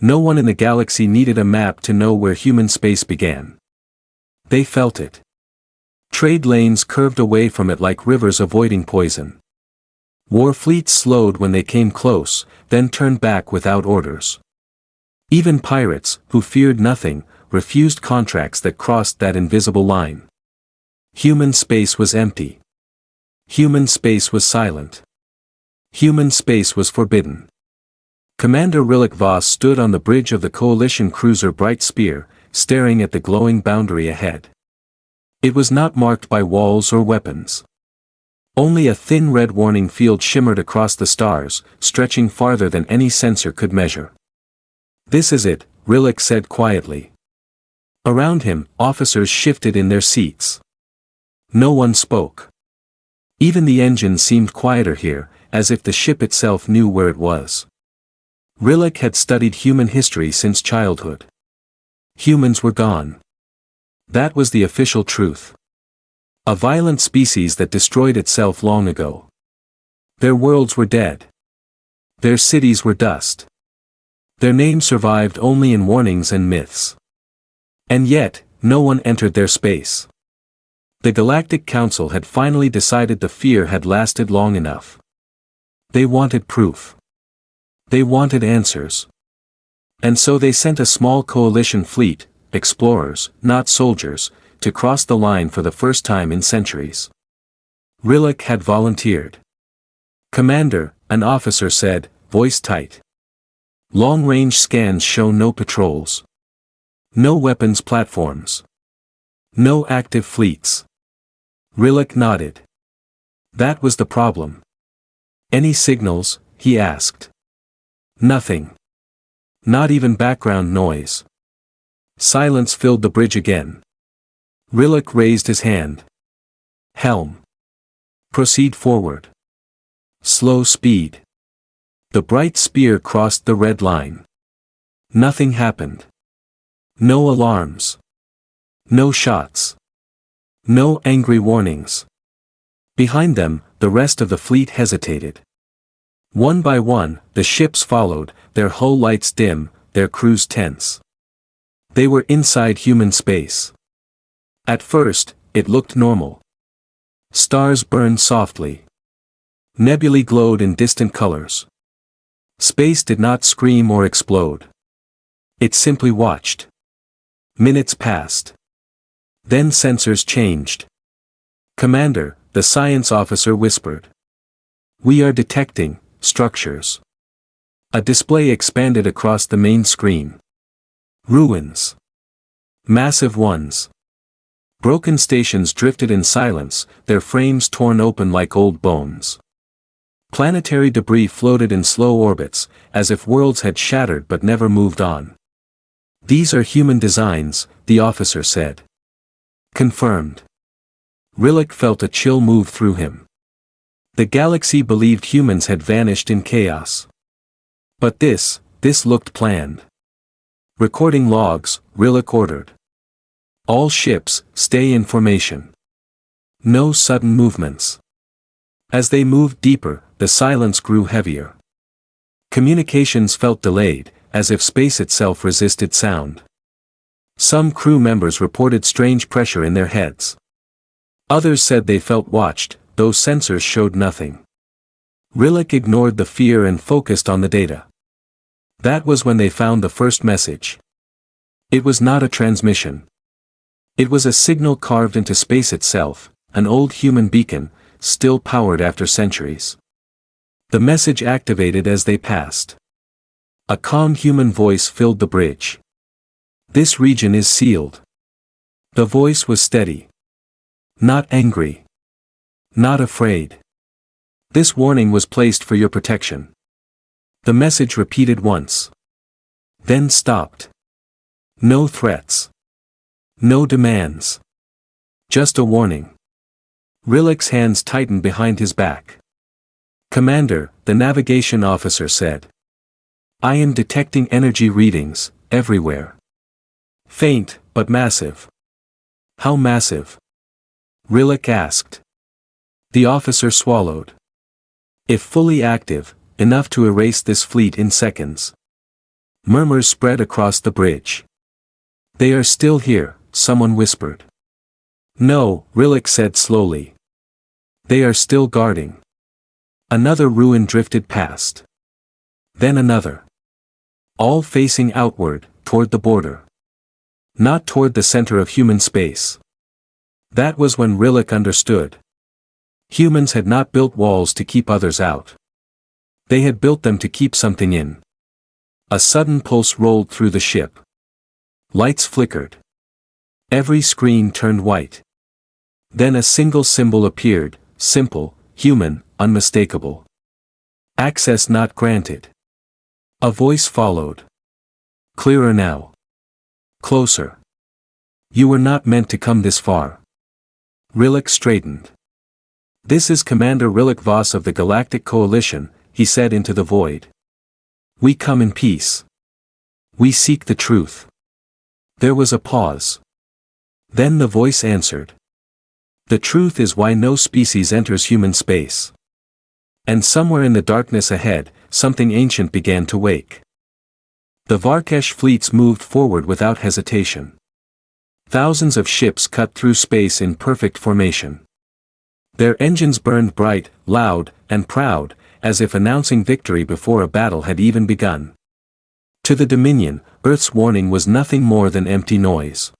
No one in the galaxy needed a map to know where human space began. They felt it. Trade lanes curved away from it like rivers avoiding poison. War fleets slowed when they came close, then turned back without orders. Even pirates, who feared nothing, refused contracts that crossed that invisible line. Human space was empty. Human space was silent. Human space was forbidden. Commander Rillick Voss stood on the bridge of the Coalition cruiser Bright Spear, staring at the glowing boundary ahead. It was not marked by walls or weapons. Only a thin red warning field shimmered across the stars, stretching farther than any sensor could measure. "This is it," Rillick said quietly. Around him, officers shifted in their seats. No one spoke. Even the engine seemed quieter here, as if the ship itself knew where it was. Rillick had studied human history since childhood. Humans were gone. That was the official truth. A violent species that destroyed itself long ago. Their worlds were dead. Their cities were dust. Their names survived only in warnings and myths. And yet, no one entered their space. The Galactic Council had finally decided the fear had lasted long enough. They wanted proof. They wanted answers. And so they sent a small coalition fleet, explorers, not soldiers, to cross the line for the first time in centuries. Rillick had volunteered. "Commander," an officer said, voice tight. "Long-range scans show no patrols. No weapons platforms. No active fleets." Rillick nodded. That was the problem. "Any signals?" he asked. Nothing. Not even background noise. Silence filled the bridge again. Rillick raised his hand. "Helm. Proceed forward. Slow speed." The bright spear crossed the red line. Nothing happened. No alarms. No shots. No angry warnings. Behind them, the rest of the fleet hesitated. One by one, the ships followed, their hull lights dim, their crews tense. They were inside human space. At first, it looked normal. Stars burned softly. Nebulae glowed in distant colors. Space did not scream or explode. It simply watched. Minutes passed. Then sensors changed. "Commander," the science officer whispered. "We are detecting structures." A display expanded across the main screen. Ruins. Massive ones. Broken stations drifted in silence, their frames torn open like old bones. Planetary debris floated in slow orbits, as if worlds had shattered but never moved on. "These are human designs," the officer said. Confirmed. Rillick felt a chill move through him. The galaxy believed humans had vanished in chaos. But this looked planned. Recording logs, Rillick ordered. "All ships, stay in formation. No sudden movements." As they moved deeper, the silence grew heavier. Communications felt delayed, as if space itself resisted sound. Some crew members reported strange pressure in their heads. Others said they felt watched, though sensors showed nothing. Rillick ignored the fear and focused on the data. That was when they found the first message. It was not a transmission. It was a signal carved into space itself, an old human beacon, still powered after centuries. The message activated as they passed. A calm human voice filled the bridge. "This region is sealed." The voice was steady. Not angry. Not afraid. "This warning was placed for your protection." The message repeated once. Then stopped. No threats. No demands. Just a warning. Rillick's hands tightened behind his back. "Commander," the navigation officer said. "I am detecting energy readings, everywhere. Faint, but massive." "How massive?" Rillick asked. The officer swallowed. "If fully active, enough to erase this fleet in seconds." Murmurs spread across the bridge. They are still here, someone whispered. No, Rillick said slowly. They are still guarding. Another ruin drifted past. Then another. All facing outward, toward the border. Not toward the center of human space. That was when Rillick understood. Humans had not built walls to keep others out. They had built them to keep something in. A sudden pulse rolled through the ship. Lights flickered. Every screen turned white. Then a single symbol appeared, simple, human, unmistakable. Access not granted. A voice followed. Clearer now. Closer. You were not meant to come this far. Rillick straightened. This is Commander Rillick Voss of the Galactic Coalition, he said into the void. We come in peace. We seek the truth. There was a pause. Then the voice answered. The truth is why no species enters human space. And somewhere in the darkness ahead, something ancient began to wake. The Varesh fleets moved forward without hesitation. Thousands of ships cut through space in perfect formation. Their engines burned bright, loud, and proud, as if announcing victory before a battle had even begun. To the Dominion, Earth's warning was nothing more than empty noise.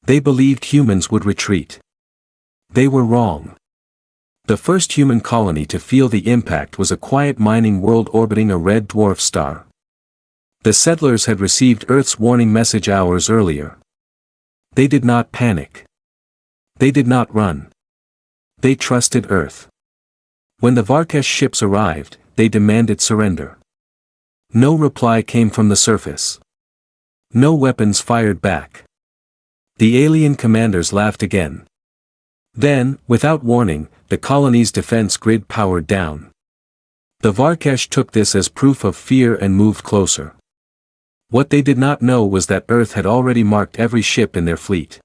They believed humans would retreat. They were wrong. The first human colony to feel the impact was a quiet mining world orbiting a red dwarf star. The settlers had received Earth's warning message hours earlier. They did not panic. They did not run. They trusted Earth. When the Varesh ships arrived, they demanded surrender. No reply came from the surface. No weapons fired back. The alien commanders laughed again. Then, without warning, the colony's defense grid powered down. The Varesh took this as proof of fear and moved closer. What they did not know was that Earth had already marked every ship in their fleet.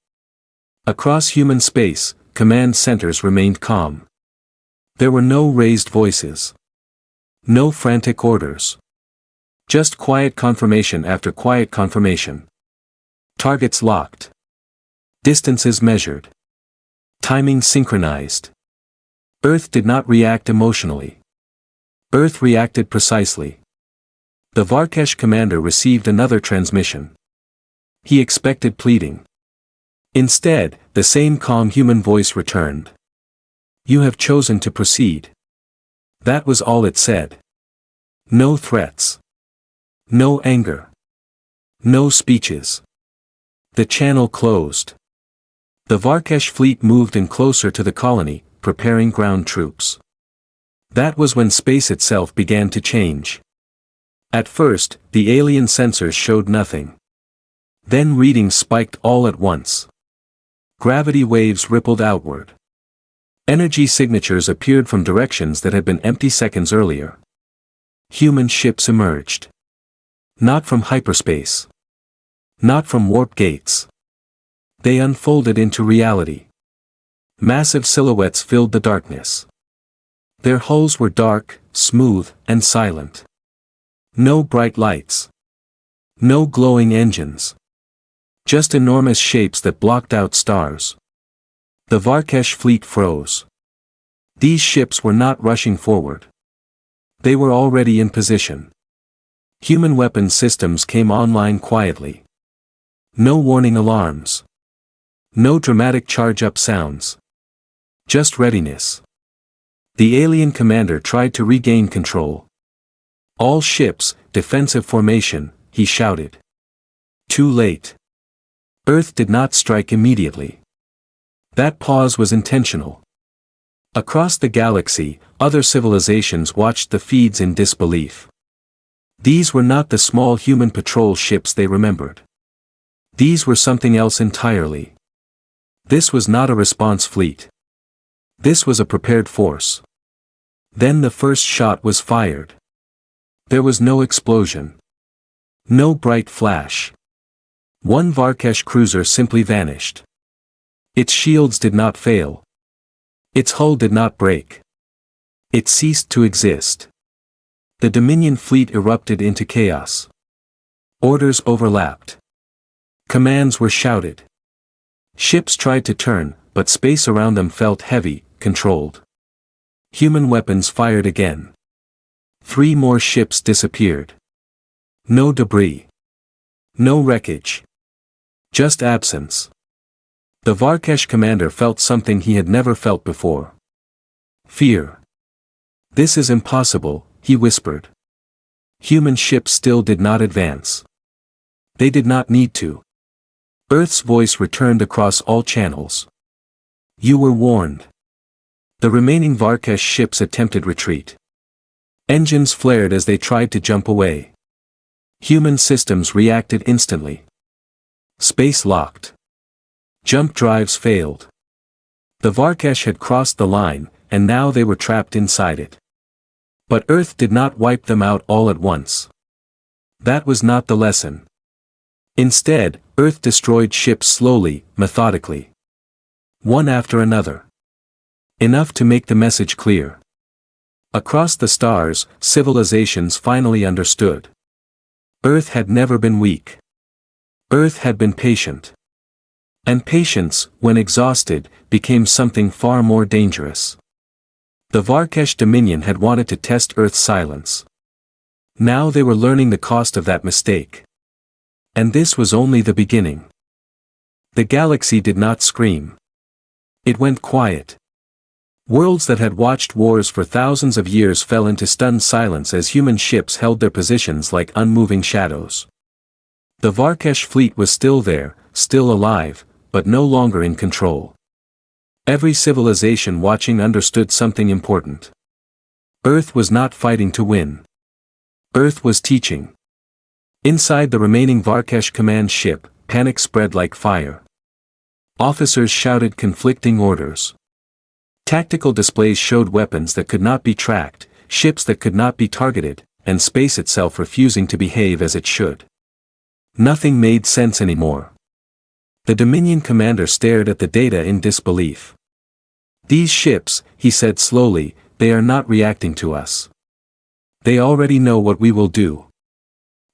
Across human space, command centers remained calm. There were no raised voices. No frantic orders. Just quiet confirmation after quiet confirmation. Targets locked. Distances measured. Timing synchronized. Earth did not react emotionally. Earth reacted precisely. The Varesh commander received another transmission. He expected pleading. Instead, the same calm human voice returned. You have chosen to proceed. That was all it said. No threats. No anger. No speeches. The channel closed. The Varesh fleet moved in closer to the colony, preparing ground troops. That was when space itself began to change. At first, the alien sensors showed nothing. Then readings spiked all at once. Gravity waves rippled outward. Energy signatures appeared from directions that had been empty seconds earlier. Human ships emerged. Not from hyperspace. Not from warp gates. They unfolded into reality. Massive silhouettes filled the darkness. Their hulls were dark, smooth, and silent. No bright lights. No glowing engines. Just enormous shapes that blocked out stars. The Varesh fleet froze. These ships were not rushing forward. They were already in position. Human weapons systems came online quietly. No warning alarms. No dramatic charge-up sounds. Just readiness. The alien commander tried to regain control. All ships, defensive formation, he shouted. Too late. Earth did not strike immediately. That pause was intentional. Across the galaxy, other civilizations watched the feeds in disbelief. These were not the small human patrol ships they remembered. These were something else entirely. This was not a response fleet. This was a prepared force. Then the first shot was fired. There was no explosion. No bright flash. One Varesh cruiser simply vanished. Its shields did not fail. Its hull did not break. It ceased to exist. The Dominion fleet erupted into chaos. Orders overlapped. Commands were shouted. Ships tried to turn, but space around them felt heavy, controlled. Human weapons fired again. 3 more ships disappeared. No debris. No wreckage. Just absence. The Varesh commander felt something he had never felt before. Fear. This is impossible, he whispered. Human ships still did not advance. They did not need to. Earth's voice returned across all channels. You were warned. The remaining Varesh ships attempted retreat. Engines flared as they tried to jump away. Human systems reacted instantly. Space locked. Jump drives failed. The Varesh had crossed the line, and now they were trapped inside it. But Earth did not wipe them out all at once. That was not the lesson. Instead, Earth destroyed ships slowly, methodically. One after another. Enough to make the message clear. Across the stars, civilizations finally understood. Earth had never been weak. Earth had been patient. And patience, when exhausted, became something far more dangerous. The Varesh Dominion had wanted to test Earth's silence. Now they were learning the cost of that mistake. And this was only the beginning. The galaxy did not scream. It went quiet. Worlds that had watched wars for thousands of years fell into stunned silence as human ships held their positions like unmoving shadows. The Varesh fleet was still there, still alive, but no longer in control. Every civilization watching understood something important. Earth was not fighting to win. Earth was teaching. Inside the remaining Varesh command ship, panic spread like fire. Officers shouted conflicting orders. Tactical displays showed weapons that could not be tracked, ships that could not be targeted, and space itself refusing to behave as it should. Nothing made sense anymore. The Dominion commander stared at the data in disbelief. These ships, he said slowly, they are not reacting to us. They already know what we will do.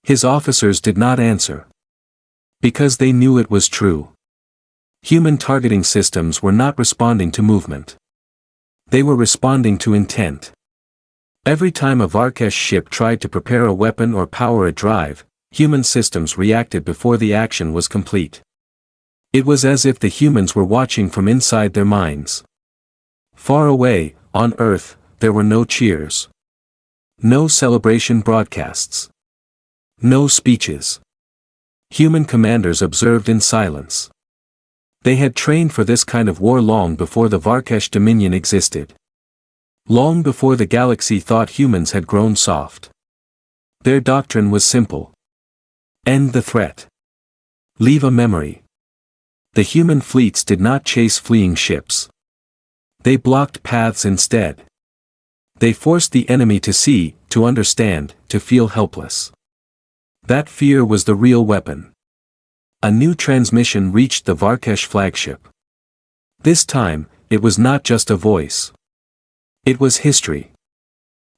His officers did not answer. Because they knew it was true. Human targeting systems were not responding to movement. They were responding to intent. Every time a Varesh ship tried to prepare a weapon or power a drive, human systems reacted before the action was complete. It was as if the humans were watching from inside their minds. Far away, on Earth, there were no cheers. No celebration broadcasts. No speeches. Human commanders observed in silence. They had trained for this kind of war long before the Varesh Dominion existed. Long before the galaxy thought humans had grown soft. Their doctrine was simple. End the threat. Leave a memory. The human fleets did not chase fleeing ships. They blocked paths instead. They forced the enemy to see, to understand, to feel helpless. That fear was the real weapon. A new transmission reached the Varesh flagship. This time, it was not just a voice. It was history.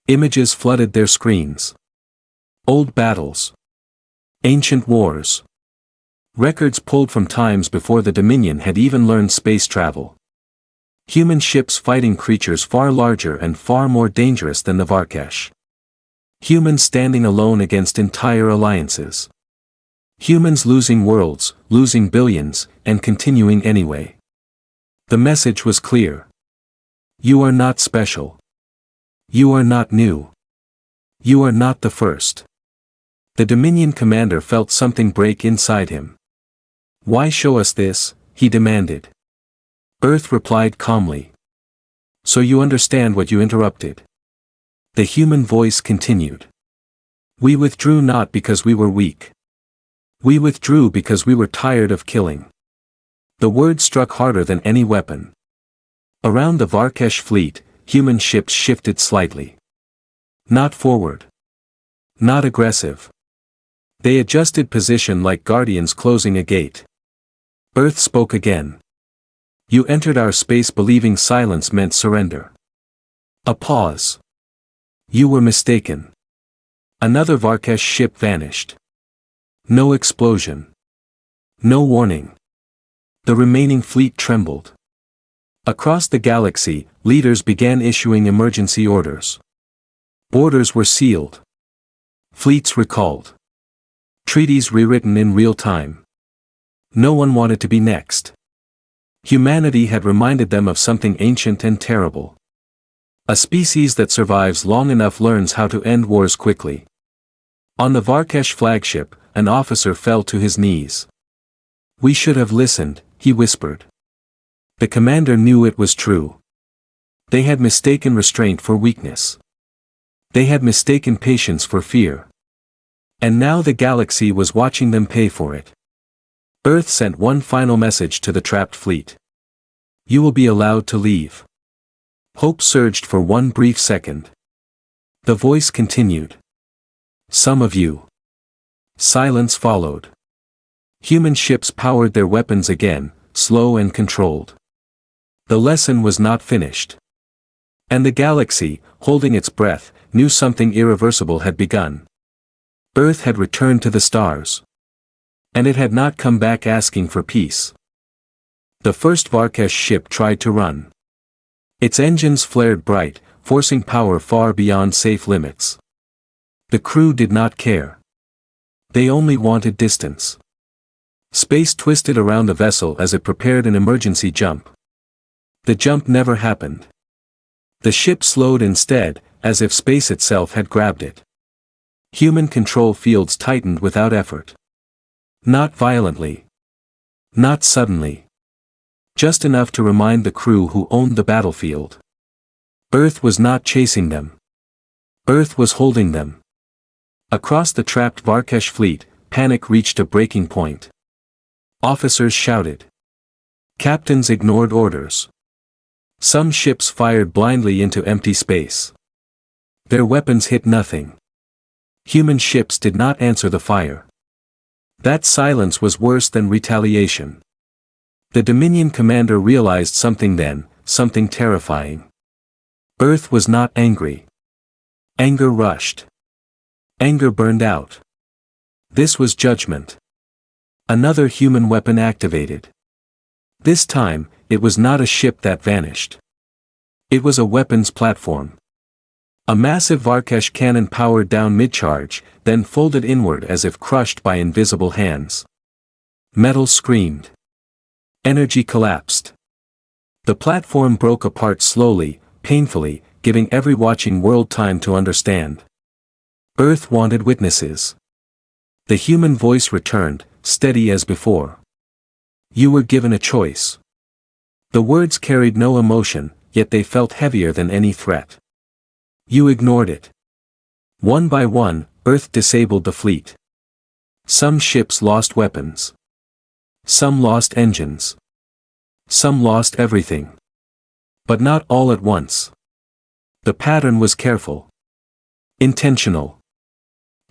Images flooded their screens. Old battles. Ancient wars. Records pulled from times before the Dominion had even learned space travel. Human ships fighting creatures far larger and far more dangerous than the Varesh. Humans standing alone against entire alliances. Humans losing worlds, losing billions, and continuing anyway. The message was clear. You are not special. You are not new. You are not the first. The Dominion commander felt something break inside him. Why show us this? He demanded. Earth replied calmly. So you understand what you interrupted. The human voice continued. We withdrew not because we were weak. We withdrew because we were tired of killing. The word struck harder than any weapon. Around the Varesh fleet, human ships shifted slightly. Not forward. Not aggressive. They adjusted position like guardians closing a gate. Earth spoke again. You entered our space believing silence meant surrender. A pause. You were mistaken. Another Varesh ship vanished. No explosion. No warning. The remaining fleet trembled. Across the galaxy, leaders began issuing emergency orders. Borders were sealed. Fleets recalled. Treaties rewritten in real time. No one wanted to be next. Humanity had reminded them of something ancient and terrible. A species that survives long enough learns how to end wars quickly. On the Varesh flagship, an officer fell to his knees. "We should have listened," he whispered. The commander knew it was true. They had mistaken restraint for weakness. They had mistaken patience for fear. And now the galaxy was watching them pay for it. Earth sent one final message to the trapped fleet. "You will be allowed to leave." Hope surged for one brief second. The voice continued. "Some of you." Silence followed. Human ships powered their weapons again, slow and controlled. The lesson was not finished. And the galaxy, holding its breath, knew something irreversible had begun. Earth had returned to the stars. And it had not come back asking for peace. The first Varesh ship tried to run. Its engines flared bright, forcing power far beyond safe limits. The crew did not care. They only wanted distance. Space twisted around the vessel as it prepared an emergency jump. The jump never happened. The ship slowed instead, as if space itself had grabbed it. Human control fields tightened without effort. Not violently. Not suddenly. Just enough to remind the crew who owned the battlefield. Earth was not chasing them. Earth was holding them. Across the trapped Varesh fleet, panic reached a breaking point. Officers shouted. Captains ignored orders. Some ships fired blindly into empty space. Their weapons hit nothing. Human ships did not answer the fire. That silence was worse than retaliation. The Dominion commander realized something then, something terrifying. Earth was not angry. Anger rushed. Anger burned out. This was judgment. Another human weapon activated. This time, it was not a ship that vanished. It was a weapons platform. A massive Varesh cannon powered down mid-charge, then folded inward as if crushed by invisible hands. Metal screamed. Energy collapsed. The platform broke apart slowly, painfully, giving every watching world time to understand. Earth wanted witnesses. The human voice returned, steady as before. You were given a choice. The words carried no emotion, yet they felt heavier than any threat. You ignored it. One by one, Earth disabled the fleet. Some ships lost weapons. Some lost engines. Some lost everything. But not all at once. The pattern was careful. Intentional.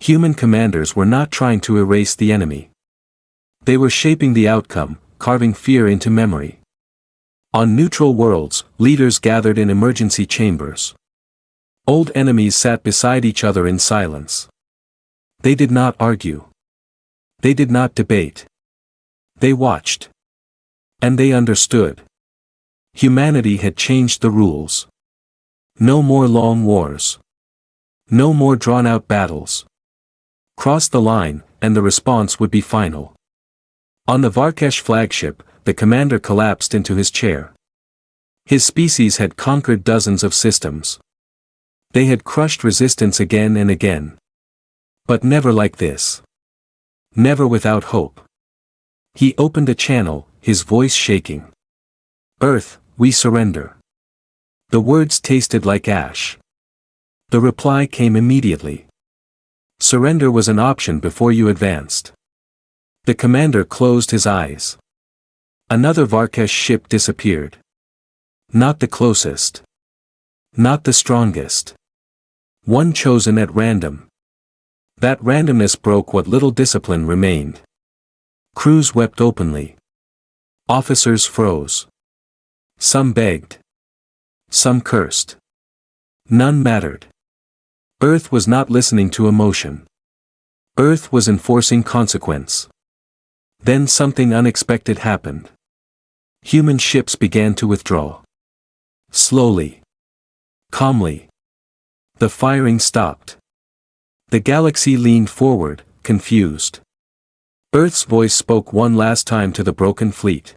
Human commanders were not trying to erase the enemy. They were shaping the outcome, carving fear into memory. On neutral worlds, leaders gathered in emergency chambers. Old enemies sat beside each other in silence. They did not argue. They did not debate. They watched. And they understood. Humanity had changed the rules. No more long wars. No more drawn-out battles. Cross the line, and the response would be final. On the Varesh flagship, the commander collapsed into his chair. His species had conquered dozens of systems. They had crushed resistance again and again. But never like this. Never without hope. He opened a channel, his voice shaking. Earth, we surrender. The words tasted like ash. The reply came immediately. Surrender was an option before you advanced. The commander closed his eyes. Another Varesh ship disappeared. Not the closest. Not the strongest. One chosen at random. That randomness broke what little discipline remained. Crews wept openly. Officers froze. Some begged. Some cursed. None mattered. Earth was not listening to emotion. Earth was enforcing consequence. Then something unexpected happened. Human ships began to withdraw. Slowly. Calmly. The firing stopped. The galaxy leaned forward, confused. Earth's voice spoke one last time to the broken fleet.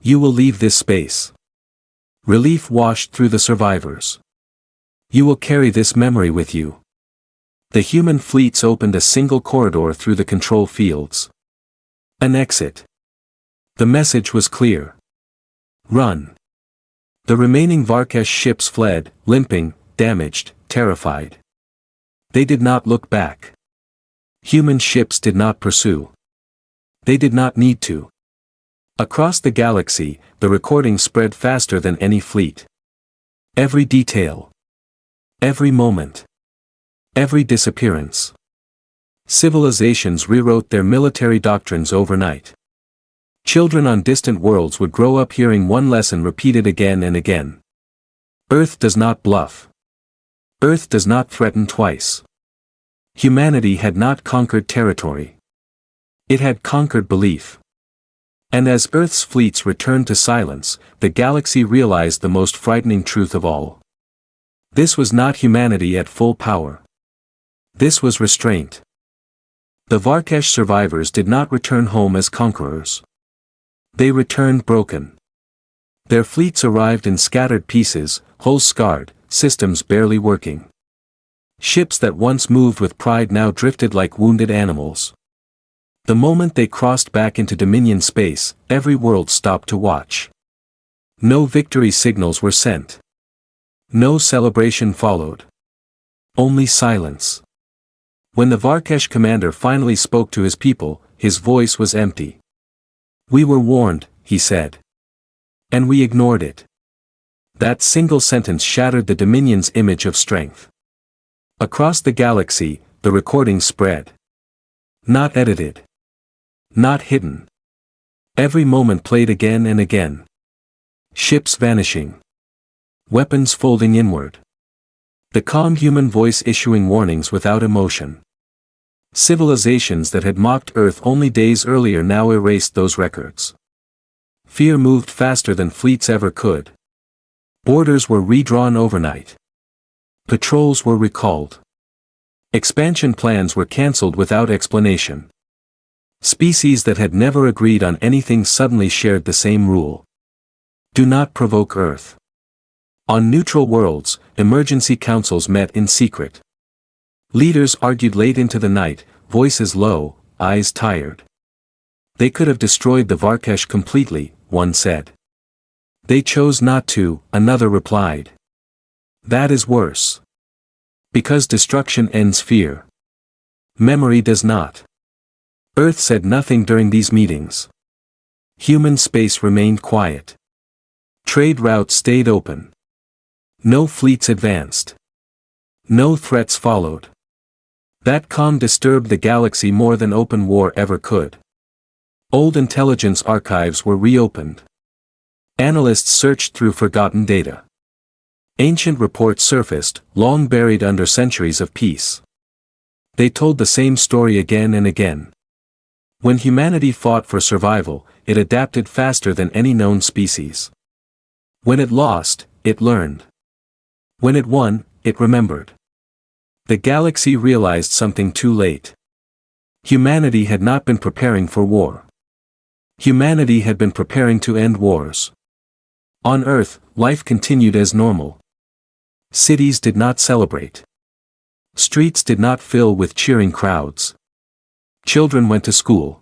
You will leave this space. Relief washed through the survivors. You will carry this memory with you. The human fleets opened a single corridor through the control fields. An exit. The message was clear. Run. The remaining Varesh ships fled, limping, damaged, terrified. They did not look back. Human ships did not pursue. They did not need to. Across the galaxy, the recording spread faster than any fleet. Every detail. Every moment. Every disappearance. Civilizations rewrote their military doctrines overnight. Children on distant worlds would grow up hearing one lesson repeated again and again. Earth does not bluff. Earth does not threaten twice. Humanity had not conquered territory. It had conquered belief. And as Earth's fleets returned to silence, the galaxy realized the most frightening truth of all. This was not humanity at full power. This was restraint. The Varesh survivors did not return home as conquerors. They returned broken. Their fleets arrived in scattered pieces, hulls scarred, systems barely working. Ships that once moved with pride now drifted like wounded animals. The moment they crossed back into Dominion space, every world stopped to watch. No victory signals were sent. No celebration followed. Only silence. When the Varesh commander finally spoke to his people, his voice was empty. We were warned, he said. And we ignored it. That single sentence shattered the Dominion's image of strength. Across the galaxy, the recording spread. Not edited. Not hidden. Every moment played again and again. Ships vanishing. Weapons folding inward. The calm human voice issuing warnings without emotion. Civilizations that had mocked Earth only days earlier now erased those records. Fear moved faster than fleets ever could. Borders were redrawn overnight. Patrols were recalled. Expansion plans were cancelled without explanation. Species that had never agreed on anything suddenly shared the same rule. Do not provoke Earth. On neutral worlds, emergency councils met in secret. Leaders argued late into the night, voices low, eyes tired. They could have destroyed the Varesh completely, one said. They chose not to, another replied. That is worse. Because destruction ends fear. Memory does not. Earth said nothing during these meetings. Human space remained quiet. Trade routes stayed open. No fleets advanced. No threats followed. That calm disturbed the galaxy more than open war ever could. Old intelligence archives were reopened. Analysts searched through forgotten data. Ancient reports surfaced, long buried under centuries of peace. They told the same story again and again. When humanity fought for survival, it adapted faster than any known species. When it lost, it learned. When it won, it remembered. The galaxy realized something too late. Humanity had not been preparing for war. Humanity had been preparing to end wars. On Earth, life continued as normal. Cities did not celebrate. Streets did not fill with cheering crowds. Children went to school.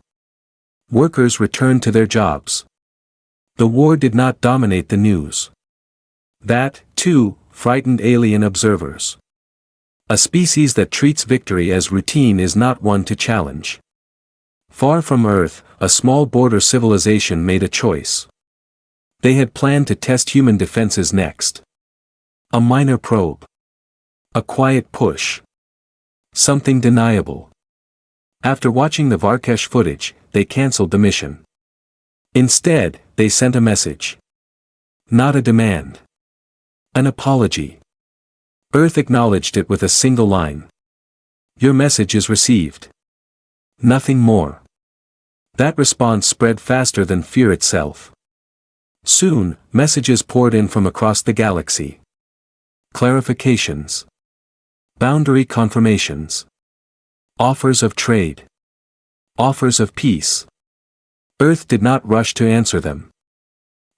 Workers returned to their jobs. The war did not dominate the news. That, too, frightened alien observers. A species that treats victory as routine is not one to challenge. Far from Earth, a small border civilization made a choice. They had planned to test human defenses next. A minor probe. A quiet push. Something deniable. After watching the Varesh footage, they cancelled the mission. Instead, they sent a message. Not a demand. An apology. Earth acknowledged it with a single line. Your message is received. Nothing more. That response spread faster than fear itself. Soon, messages poured in from across the galaxy. Clarifications. Boundary confirmations. Offers of trade. Offers of peace. Earth did not rush to answer them.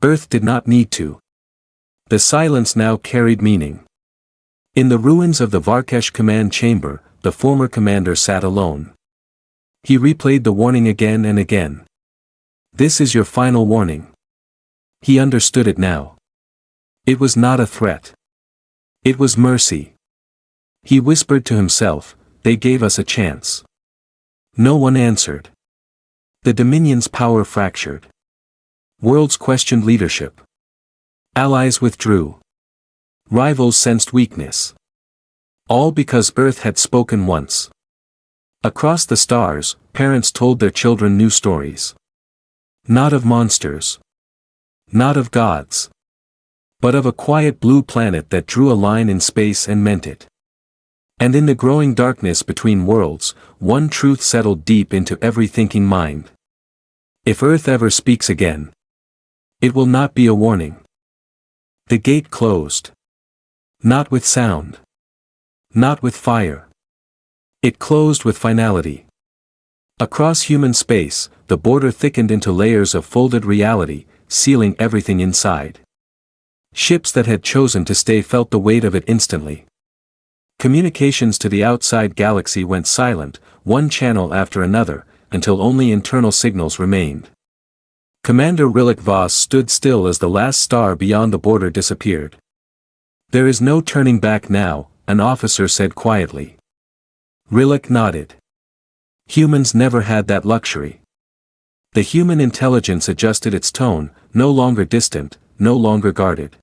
Earth did not need to. The silence now carried meaning. In the ruins of the Varesh command chamber, the former commander sat alone. He replayed the warning again and again. This is your final warning. He understood it now. It was not a threat. It was mercy. He whispered to himself, they gave us a chance. No one answered. The Dominion's power fractured. Worlds questioned leadership. Allies withdrew. Rivals sensed weakness. All because Earth had spoken once. Across the stars, parents told their children new stories. Not of monsters. Not of gods. But of a quiet blue planet that drew a line in space and meant it. And in the growing darkness between worlds, one truth settled deep into every thinking mind. If Earth ever speaks again, it will not be a warning. The gate closed. Not with sound. Not with fire. It closed with finality. Across human space, the border thickened into layers of folded reality, sealing everything inside. Ships that had chosen to stay felt the weight of it instantly. Communications to the outside galaxy went silent, one channel after another, until only internal signals remained. Commander Rillick Voss stood still as the last star beyond the border disappeared. There is no turning back now, an officer said quietly. Rillick nodded. Humans never had that luxury. The human intelligence adjusted its tone, no longer distant, no longer guarded.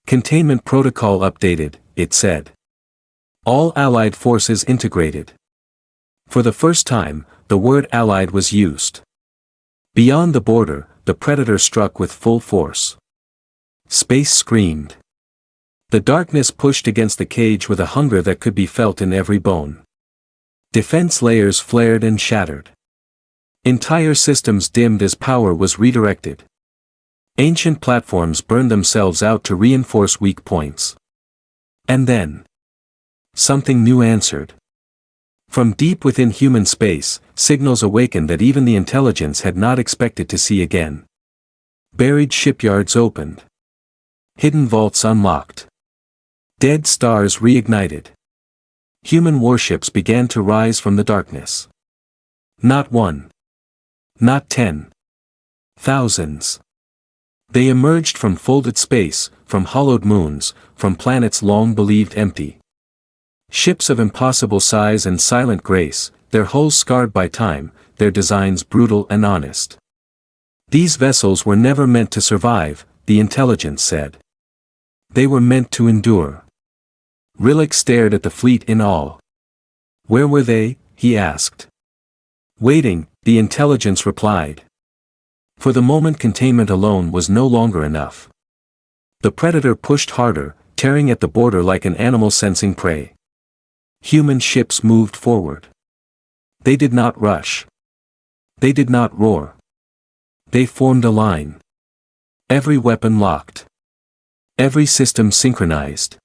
Containment protocol updated, it said. All Allied forces integrated. For the first time, the word Allied was used. Beyond the border, the Predator struck with full force. Space screamed. The darkness pushed against the cage with a hunger that could be felt in every bone. Defense layers flared and shattered. Entire systems dimmed as power was redirected. Ancient platforms burned themselves out to reinforce weak points. And then, something new answered. From deep within human space, signals awakened that even the intelligence had not expected to see again. Buried shipyards opened. Hidden vaults unlocked. Dead stars reignited. Human warships began to rise from the darkness. Not one. Not 10. Thousands. They emerged from folded space, from hollowed moons, from planets long believed empty. Ships of impossible size and silent grace, their hulls scarred by time, their designs brutal and honest. These vessels were never meant to survive, the intelligence said. They were meant to endure. Rillick stared at the fleet in awe. Where were they? He asked. Waiting, the intelligence replied. For the moment containment alone was no longer enough. The Predator pushed harder, tearing at the border like an animal sensing prey. Human ships moved forward. They did not rush. They did not roar. They formed a line. Every weapon locked. Every system synchronized.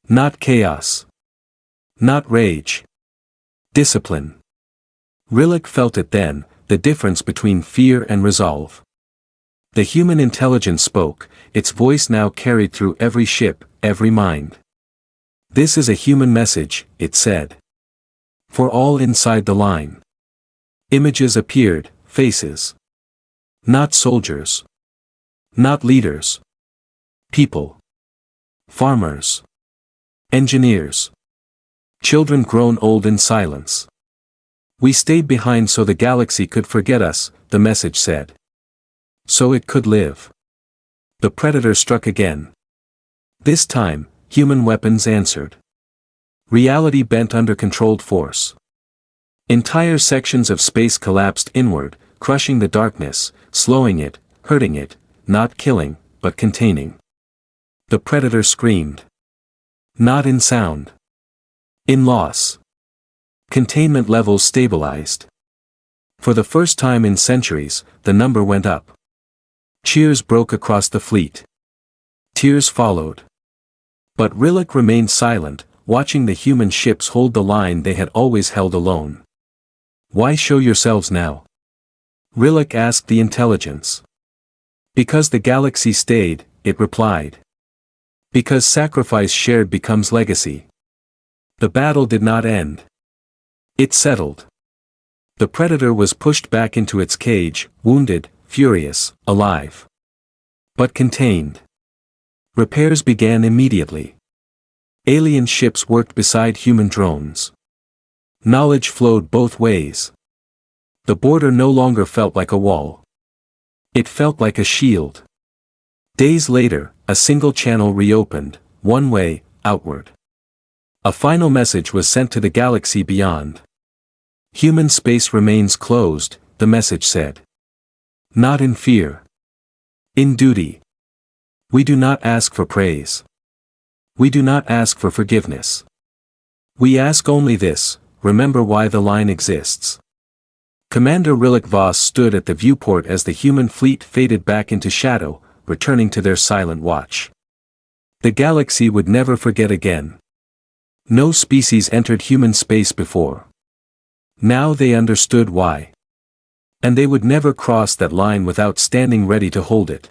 Not chaos. Not rage. Discipline. Rillick felt it then, the difference between fear and resolve. The human intelligence spoke, its voice now carried through every ship, every mind. This is a human message, it said. For all inside the line. Images appeared, faces. Not soldiers. Not leaders. People. Farmers. Engineers. Children grown old in silence. We stayed behind so the galaxy could forget us, the message said. So it could live. The Predator struck again. This time, human weapons answered. Reality bent under controlled force. Entire sections of space collapsed inward, crushing the darkness, slowing it, hurting it, not killing, but containing. The Predator screamed. Not in sound. In loss. Containment levels stabilized. For the first time in centuries, the number went up. Cheers broke across the fleet. Tears followed. But Rillick remained silent, watching the human ships hold the line they had always held alone. "Why show yourselves now?" Rillick asked the intelligence. "Because the galaxy stayed," it replied. "Because sacrifice shared becomes legacy." The battle did not end. It settled. The Predator was pushed back into its cage, wounded, furious, alive. But contained. Repairs began immediately. Alien ships worked beside human drones. Knowledge flowed both ways. The border no longer felt like a wall. It felt like a shield. Days later, a single channel reopened, one way, outward. A final message was sent to the galaxy beyond. "Human space remains closed," the message said. "Not in fear. In duty. We do not ask for praise. We do not ask for forgiveness. We ask only this: remember why the line exists." Commander Rillick Voss stood at the viewport as the human fleet faded back into shadow, returning to their silent watch. The galaxy would never forget again. No species entered human space before. Now they understood why. And they would never cross that line without standing ready to hold it.